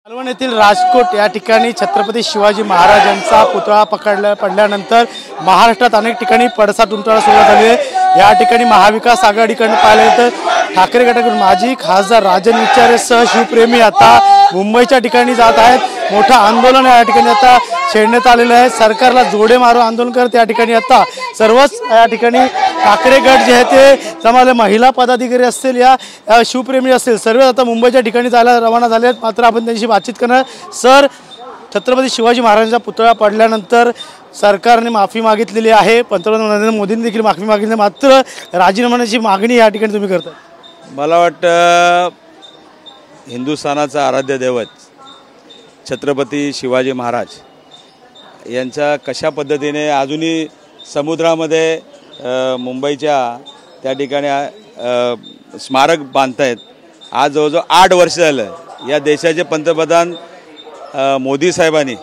मालवण येथील राजकोट या ठिकाणी छत्रपती शिवाजी महाराजांचा पुतळा पडल्यानंतर महाराष्ट्रात अनेक ठिकाणी पडसाद उमटायला सुरुवात झाली आहे। या ठिकाणी महाविकास आघाडीकडून पाहिले तर ठाकरे गटाकडून माजी खासदार राजन विचारेसह शिवप्रेमी आता मुंबईच्या ठिकाणी जात आहेत। मोठा आंदोलन या ठिकाणी आता छेडण्यात आलेलं आहे। सरकारला जोडे मारो आंदोलन करत या ठिकाणी आता सर्वच या ठिकाणी ठाकरे गट जे आहे ते समाज महिला पदाधिकारी असतील या शिवप्रेमी असतील सर्व आता मुंबईच्या ठिकाणी जायला रवाना झाले आहेत। मात्र आपण त्यांची बातचीत करणार सर, छत्रपती शिवाजी महाराजांचा पुतळा पडल्यानंतर सरकारने माफी मागितलेली आहे, पंतप्रधान नरेंद्र मोदींनी देखील माफी मागितली, मात्र राजीनाम्याची मागणी या ठिकाणी तुम्ही करता। मला वाटतं हिंदुस्थानाचा आराध्य दैवत छत्रपती शिवाजी महाराज यांचा कशा पद्धतीने अजूनही समुद्रामध्ये मुंबईच्या त्या ठिकाणी स्मारक बांधतायत। आज जवळजवळ 8 वर्ष झालं या देशाचे पंतप्रधान मोदी साहेबांनी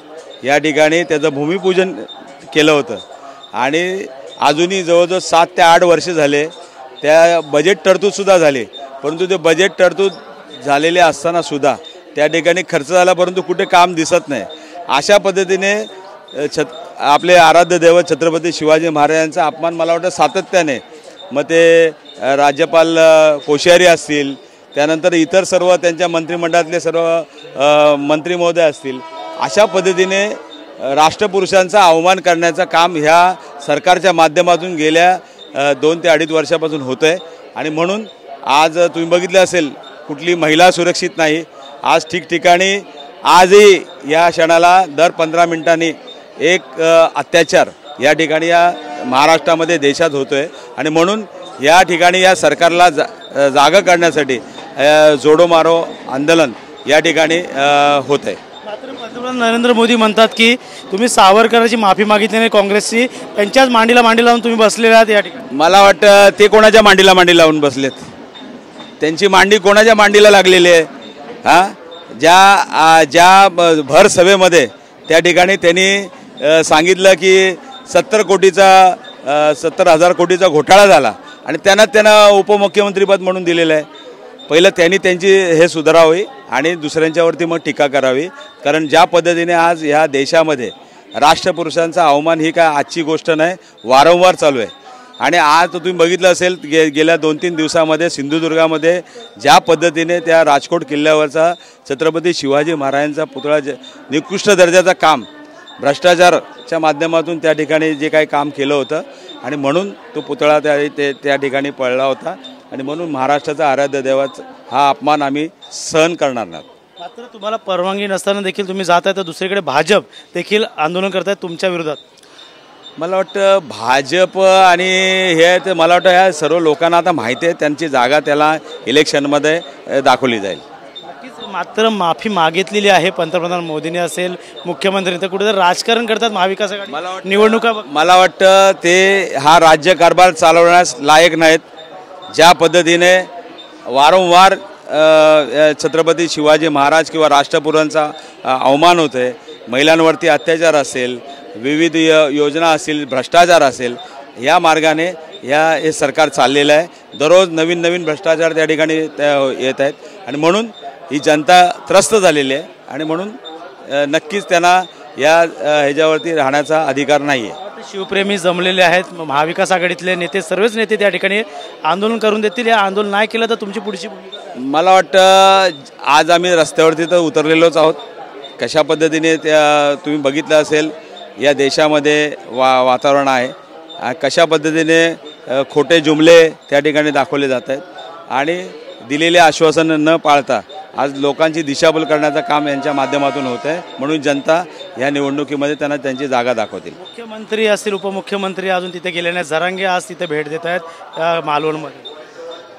या ठिकाणी त्याचं भूमिपूजन केलं होतं आणि अजूनही जवळजवळ 7 ते 8 वर्ष झाले त्या बजेट तरतूदसुद्धा झाली, परंतु ते बजेट तरतूद झालेले असतानासुद्धा त्या ठिकाणी खर्च झाला परंतु कुठे काम दिसत नाही। अशा पद्धतीने आपले आराध्य दैवत छत्रपती शिवाजी महाराजांचा अपमान मला वाटतं सातत्याने, मग ते राज्यपाल कोश्यारी असतील, त्यानंतर इतर सर्व त्यांच्या मंत्रिमंडळातले सर्व मंत्री महोदय असतील, अशा पद्धतीने राष्ट्रपुरुषांचा अवमान करण्याचं काम ह्या सरकारच्या माध्यमातून गेल्या 2 ते 2.5 वर्षापासून होतं आहे। आणि म्हणून आज तुम्ही बघितलं असेल कुठली महिला सुरक्षित नाही। आज ठिकठिकाणी आजही या क्षणाला दर 15 मिनिटांनी एक अत्याचार या ठिकाणी या महाराष्ट्रामध्ये देशात होतो आहे आणि म्हणून या ठिकाणी या सरकारला जागा करण्यासाठी जोडो मारो आंदोलन या ठिकाणी होत आहे। मात्र पंतप्रधान नरेंद्र मोदी म्हणतात की तुम्ही सावरकरांची माफी मागितली नाही, काँग्रेसची त्यांच्याच मांडीला मांडी लावून तुम्ही बसलेले आहात या ठिकाणी। मला वाटतं ते कोणाच्या मांडीला मांडी लावून बसलेत, त्यांची मांडी कोणाच्या मांडीला लागलेली आहे? ज्या भर सभेमध्ये त्या ठिकाणी त्यांनी सांगितलं की 70,000 कोटीचा घोटाळा झाला आणि त्यांना उपमुख्यमंत्रीपद म्हणून दिलेलं आहे। पहिलं त्यांनी त्यांची हे सुधारावी आणि दुसऱ्यांच्यावरती मग टीका करावी, कारण ज्या पद्धतीने आज ह्या देशामध्ये राष्ट्रपुरुषांचा अवमान ही काय आजची गोष्ट नाही, वारंवार चालू आहे। आणि आज तुम्ही बघितलं असेल गेल्या 2-3 दिवसामध्ये सिंधुदुर्गामध्ये ज्या पद्धतीने त्या राजकोट किल्ल्यावरचा छत्रपती शिवाजी महाराजांचा पुतळा निकृष्ट दर्जाचं काम भ्रष्टाचाराच्या माध्यमातून त्या ठिकाणी जे काही काम केलं होतं आणि म्हणून तो पुतळा त्या ठिकाणी पडला होता आणि म्हणून महाराष्ट्राचा आराध्य दैवत हा अपमान आम्ही सहन करणार नाही। मात्र तुम्हाला परवानगी नसताना देखील तुम्ही जात आहे, तर दुसरीकडे भाजप देखील आंदोलन करत आहेत तुमच्या विरोधात। मला वाटतं भाजप आणि हे ते मला वाटतं ह्या सर्व लोकांना आता माहिती आहे, त्यांची जागा त्याला इलेक्शनमध्ये दाखवली जाईल। मात्र माफी मागितलेली आहे पंतप्रधान मोदींनी असेल, मुख्यमंत्री, तर कुठेतरी राजकारण करतात महाविकास आघाडी निवडणुका। मला वाटतं ते हा राज्य कारभार चालवण्यास लायक नाहीत। ज्या पद्धतीने वारंवार छत्रपती शिवाजी महाराज किंवा राष्ट्रपुरांचा अवमान होत आहे, महिलांवरती अत्याचार असेल, विविध योजना असतील, भ्रष्टाचार असेल, या मार्गाने हे सरकार चाललेलं आहे। दररोज नवीन भ्रष्टाचार त्या ठिकाणी येत आहेत आणि म्हणून ही जनता त्रस्त झालेली आहे आणि म्हणून नक्कीच त्यांना या ह्याच्यावरती राहण्याचा अधिकार नाही आहे। शिवप्रेमी जमलेले आहेत, महाविकास आघाडीतले नेते सर्वच नेते त्या ठिकाणी आंदोलन करून देतील। या आंदोलन नाही केलं तर तुमची पुढची मला वाटतं आज आम्ही रस्त्यावरती तर उतरलेलोच आहोत। कशा पद्धतीने तुम्ही बघितलं असेल या देशामध्ये वातावरण आहे, कशा पद्धतीने खोटे जुमले त्या ठिकाणी दाखवले जात आहेत आणि दिलेले आश्वासन न पाळता आज लोकांची दिशाभूल करण्याचं काम यांच्या माध्यमातून होत आहे। म्हणून जनता या निवडणुकीमध्ये त्यांना त्यांची जागा दाखवतील। मुख्यमंत्री असतील, उपमुख्यमंत्री अजून तिथे गेले नाही, जरांगे आज तिथे भेट देत आहेत मालवणमध्ये।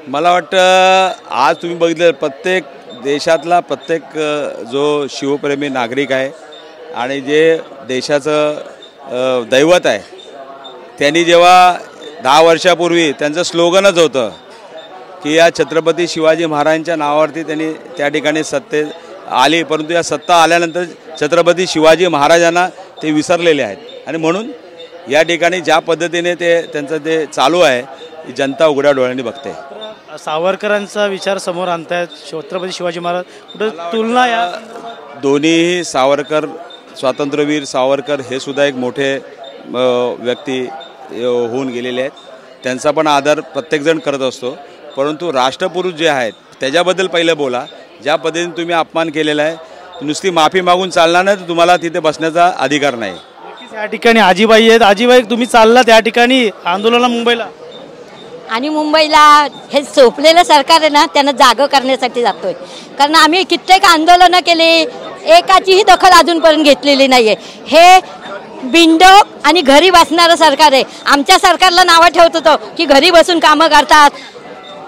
मला वाटतं आज तुम्ही बघितलं प्रत्येक देशातला प्रत्येक जो शिवप्रेमी नागरिक आहे आणि जे देशाचं दैवत आहे, त्यांनी जेव्हा 10 वर्षापूर्वी त्यांचं स्लोगनच होतं की या छत्रपती शिवाजी महाराजांच्या नावावरती त्यांनी त्या ठिकाणी सत्ते आली, परंतु या सत्ता आल्यानंतर छत्रपती शिवाजी महाराजांना ते विसरलेले आहेत आणि म्हणून या ठिकाणी ज्या पद्धतीने त्यांचं ते चालू आहे जनता उघड्या डोळ्यांनी बघते। सावरकरांचा विचार समोर आणतायत छत्रपती शिवाजी महाराज, कुठे तुलना या दोन्ही सावरकर, स्वातंत्र्यवीर सावरकर हे सुद्धा एक मोठे व्यक्ती होऊन गेलेले आहेत. त्यांचा पण आदर प्रत्येकजण करत असतो. परंतु राष्ट्रपुरुष जे आहेत त्याच्याबद्दल पहिलं बोला. ज्या पद्धतीने तुम्ही अपमान केलेला आहे, नुसती माफी मागून चालणार नाही, तर तुम्हाला तिथे बसण्याचा अधिकार नाही. या ठिकाणी आजीबाई आहेत. आजीबाई, तुम्ही चालला त्या ठिकाणी आंदोलनाला मुंबईला, आणि मुंबईला हे झोपलेलं सरकार आहे ना, त्यांना जागं करण्यासाठी जातोय. कारण आम्ही कित्येक आंदोलनं केली, एकाचीही दखल अजूनपर्यंत घेतलेली नाही आहे. हे बिंडोक आणि घरी बसणारं सरकार आहे. आमच्या सरकारला नावं ठेवत होतं की घरी बसून कामं करतात,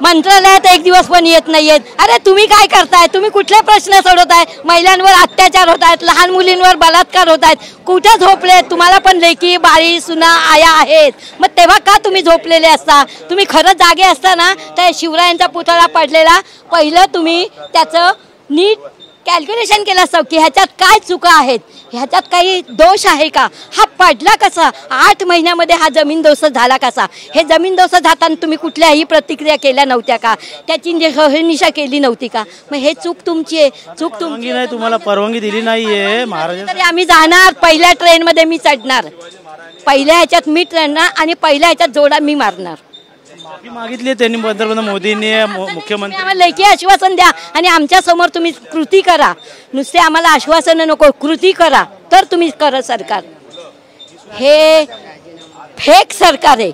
मंत्रालयात एक दिवस पण येत नाहीयेत. अरे तुम्ही काय करताय? तुम्ही कुठले प्रश्न सोडवताय? महिलांवर अत्याचार होत आहेत, लहान मुलींवर बलात्कार होत आहेत. कुठं झोपले? तुम्हाला पण लेकी बाळी सुना आया आहेत. मग तेव्हा का तुम्ही झोपलेले असता? तुम्ही खरंच जागे असता ना, तर शिवरायांचा पुतळा पडलेला पहिलं तुम्ही त्याचं नीट कॅल्क्युलेशन केलं असतं की ह्याच्यात काय चुका आहेत, ह्याच्यात काही दोष आहे का. हा पडला कसा? 8 महिन्यामध्ये हा जमीनदोस्त झाला कसा? हे जमीनदोस्त जाताना तुम्ही कुठल्याही प्रतिक्रिया केल्या नव्हत्या का? त्याची शहनिशा केली नव्हती का? मग हे चूक तुमची आहे. चूक तुमची नाही, तुम्हाला परवानगी दिली नाहीये महाराज. तरी आम्ही जाणार, पहिल्या ट्रेनमध्ये मी चढणार, पहिल्या ह्याच्यात मी चढणार आणि पहिल्या ह्याच्यात जोडा मी मारणार. माफी मागितली त्यांनी पंतप्रधान मोदींनी, मुख्यमंत्री. आम्हाला लेखी आश्वासन द्या आणि आमच्या समोर तुम्ही कृती करा. नुसते आम्हाला आश्वासन नको, कृती करा, तर तुम्ही करा सरकार. हे फेक सरकार आहे.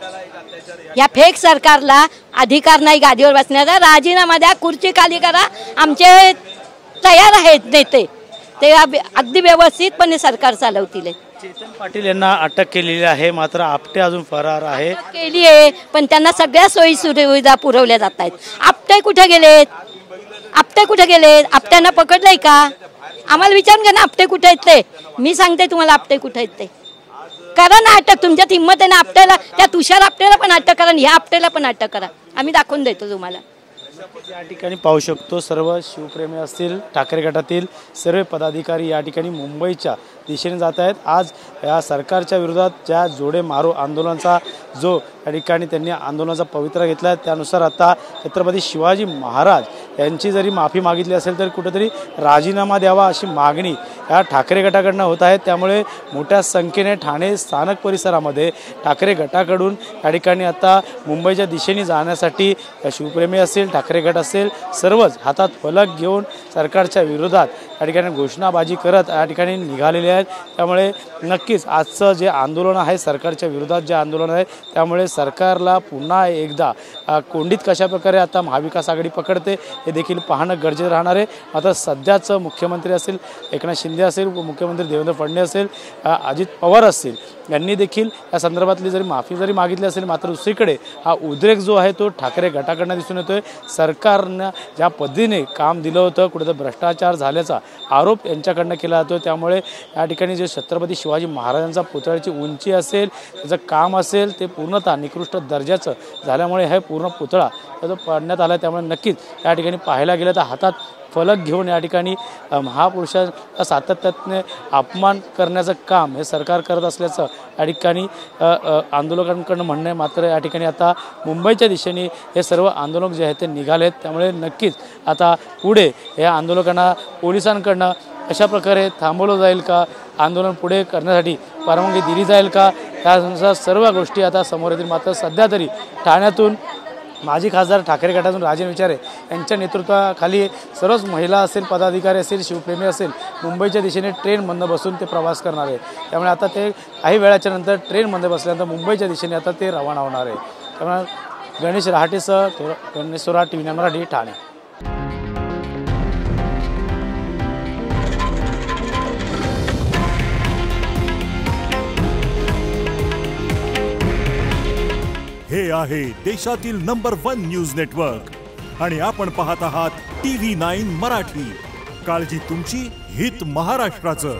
या फेक सरकारला अधिकार नाही गादीवर बसण्याचा. राजीनामा द्या, खुर्ची खाली करा. आमचे तयार आहेत नेते, ते अगदी व्यवस्थितपणे सरकार चालवतील. चेतन पाटील यांना अटक केलेली आहे, मात्र आपटे अजून फरार आहे. केली आहे, पण त्यांना सगळ्या सोयी सुविधा पुरवल्या जात आहेत. आपटे कुठे गेलेत? आपटे कुठे गेलेत? आपट्यांना पकडलंय का? आम्हाला विचारून घ्या ना, आपटे कुठे आहेत ते. मी सांगते तुम्हाला आपटे कुठे आहेत ते. करा ना अटक, तुमच्यात हिंमत आहे ना. आपट्याला, त्या तुषार आपट्याला पण अटक करा आणि ह्या आपट्याला पण अटक करा. आम्ही दाखवून देतो तुम्हाला. या ठिकाणी पाहू शकतो सर्व शिवप्रेमी असतील, ठाकरे गटातील सर्व पदाधिकारी या ठिकाणी मुंबईच्या दिशेने जात आहेत. आज या सरकारच्या विरोधात ज्या जोडे मारो आंदोलनाचा जो या ठिकाणी त्यांनी आंदोलनाचा पवित्रा घेतला आहे, त्यानुसार आता छत्रपती शिवाजी महाराज यांची जरी माफी मागितली असेल तर कुठेतरी राजीनामा द्यावा अशी मागणी या ठाकरे गटाकडनं होत आहे. त्यामुळे मोठ्या संख्येने ठाणे स्थानक परिसरामध्ये ठाकरे गटाकडून या ठिकाणी आता मुंबईच्या दिशेने जाण्यासाठी शिवप्रेमी असेल, ठाकरे गट असेल, सर्वच हातात फलक घेऊन सरकारच्या विरोधात या ठिकाणी घोषणाबाजी करत या ठिकाणी निघालेले आहेत. त्यामुळे नक्कीच आजचं जे आंदोलन आहे, सरकारच्या विरोधात जे आंदोलन आहे, त्यामुळे सरकारला पुन्हा एकदा कोंडीत कशाप्रकारे आता महाविकास आघाडी पकडते हे देखील पाहणं गरजेचं राहणार आहे. आता सध्याचं मुख्यमंत्री असेल एकनाथ शिंदे असेल, उपमुख्यमंत्री देवेंद्र फडणवीस असेल, अजित पवार असतील, यांनी देखील या संदर्भातली माफी जरी मागितली असेल, मात्र दुसरीकडे हा उद्रेक जो आहे तो ठाकरे गटाकडनं दिसून येतोय. सरकारनं ज्या पद्धतीने काम दिलं होतं, कुठेतरी भ्रष्टाचार झाल्याचा आरोप यांच्याकडनं केला जातो. त्यामुळे या ठिकाणी जे छत्रपती शिवाजी महाराजांचा पुतळ्याची उंची असेल, त्याचं काम असेल, ते पूर्णतः निकृष्ट दर्जाचं झाल्यामुळे हे पूर्ण पुतळा जो पाडण्यात आला. त्यामुळे नक्कीच या ठिकाणी पाहायला गेलं तर हातात फलक घेऊन या ठिकाणी महापुरुषांचा सातत्याने अपमान करण्याचं काम हे सरकार करत असल्याचं या ठिकाणी आंदोलकांकडून म्हणणं आहे. मात्र या ठिकाणी आता मुंबईच्या दिशेने हे सर्व आंदोलक जे आहेत ते निघालेत. त्यामुळे नक्कीच आता पुढे या आंदोलकांना पोलिसांकडनं अशा प्रकारे थांबवलं जाईल का, आंदोलन पुढे करण्यासाठी परवानगी दिली जाईल का, यानुसार सर्व गोष्टी आता समोर येतील. मात्र सध्या तरी ठाण्यातून माजी खासदार ठाकरे गटातून राजन विचारे यांच्या नेतृत्वाखाली सर्वच महिला असेल, पदाधिकारी असेल, शिवप्रेमी असेल, मुंबईच्या दिशेने ट्रेनमध्ये बसून ते प्रवास करणार आहे. त्यामुळे आता ते काही वेळाच्या नंतर ट्रेनमध्ये बसल्यानंतर मुंबईच्या दिशेने आता ते रवाना होणार आहे. त्यामुळे गणेश रहाटेसह गणेश्वरा TV9 मराठी, ठाणे. हे आहे देशातील नंबर 1 न्यूज नेटवर्क आणि आपण पाहत आहात TV9 मराठी. काळजी तुमची, हित महाराष्ट्राचं.